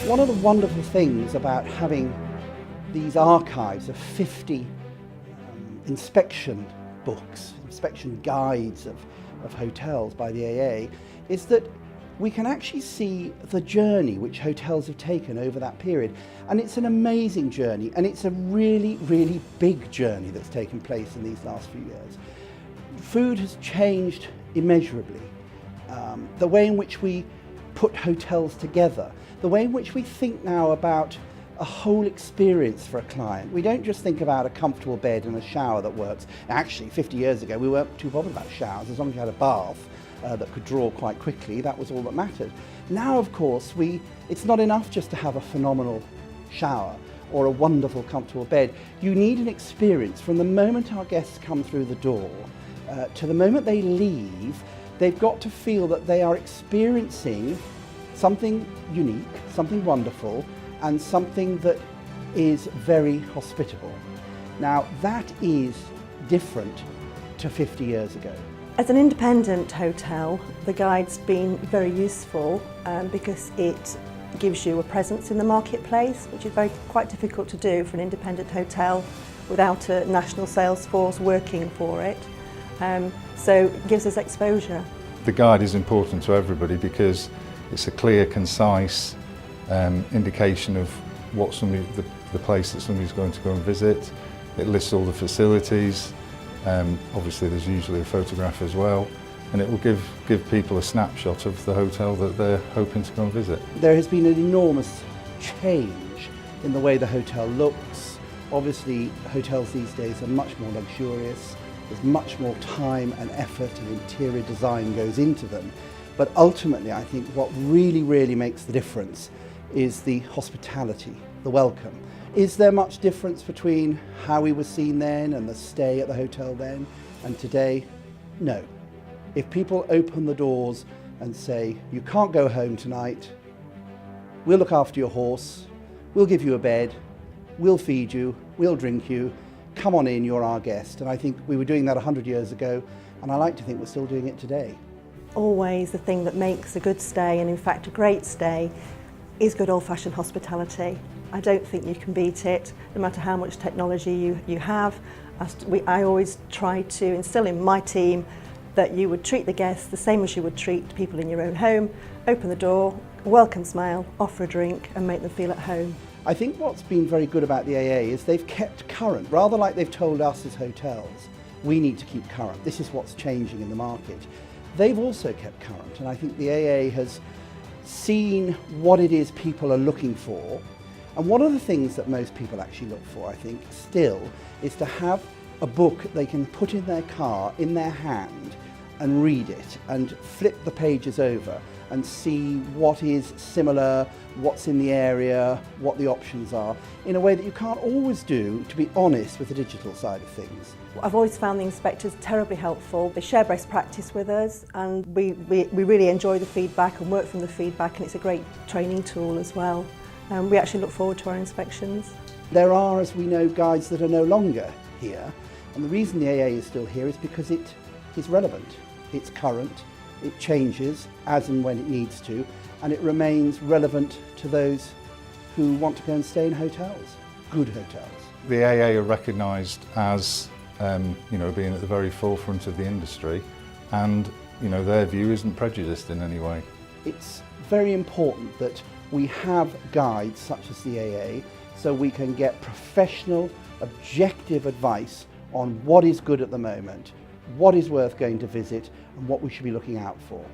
One of the wonderful things about having these archives of 50 inspection books, inspection guides of hotels by the AA, is that we can actually see the journey which hotels have taken over that period. And it's an amazing journey, and it's a really, really big journey that's taken place in these last few years. Food has changed immeasurably. The way in which we put hotels together, the way in which we think now about a whole experience for a client. We don't just think about a comfortable bed and a shower that works. Actually, 50 years ago, we weren't too bothered about showers. As long as you had a bath that could draw quite quickly, that was all that mattered. Now, of course, it's not enough just to have a phenomenal shower or a wonderful, comfortable bed. You need an experience from the moment our guests come through the door to the moment they leave. They've got to feel that they are experiencing something unique, something wonderful, and something that is very hospitable. Now, that is different to 50 years ago. As an independent hotel, the guide's been very useful because it gives you a presence in the marketplace, which is quite difficult to do for an independent hotel without a national sales force working for it. So it gives us exposure. The guide is important to everybody because it's a clear, concise indication of what the place that somebody's going to go and visit. It lists all the facilities. Obviously there's usually a photograph as well, and it will give people a snapshot of the hotel that they're hoping to go and visit. There has been an enormous change in the way the hotel looks. Obviously hotels these days are much more luxurious. There's much more time and effort and interior design goes into them. But ultimately, I think what really, really makes the difference is the hospitality, the welcome. Is there much difference between how we were seen then and the stay at the hotel then and today? No. If people open the doors and say, you can't go home tonight, we'll look after your horse, we'll give you a bed, we'll feed you, we'll drink you, come on in, you're our guest. And I think we were doing that 100 years ago, and I like to think we're still doing it today. Always the thing that makes a good stay, and in fact a great stay, is good old-fashioned hospitality. I don't think you can beat it, no matter how much technology you have. I always try to instill in my team that you would treat the guests the same as you would treat people in your own home. Open the door, welcome smile, offer a drink and make them feel at home. I think what's been very good about the AA is they've kept current, rather like they've told us as hotels, we need to keep current. This is what's changing in the market. They've also kept current, and I think the AA has seen what it is people are looking for. And one of the things that most people actually look for, I think, still, is to have a book they can put in their car, in their hand, and read it, and flip the pages over, and see what is similar, what's in the area, what the options are, in a way that you can't always do, to be honest, with the digital side of things. I've always found the inspectors terribly helpful. They share best practice with us, and we really enjoy the feedback and work from the feedback, and it's a great training tool as well. We actually look forward to our inspections. There are, as we know, guides that are no longer here, and the reason the AA is still here is because it is relevant, it's current, it changes as and when it needs to, and it remains relevant to those who want to go and stay in hotels, good hotels. The AA are recognised as being at the very forefront of the industry, and their view isn't prejudiced in any way. It's very important that we have guides such as the AA, so we can get professional, objective advice on what is good at the moment, what is worth going to visit, and what we should be looking out for.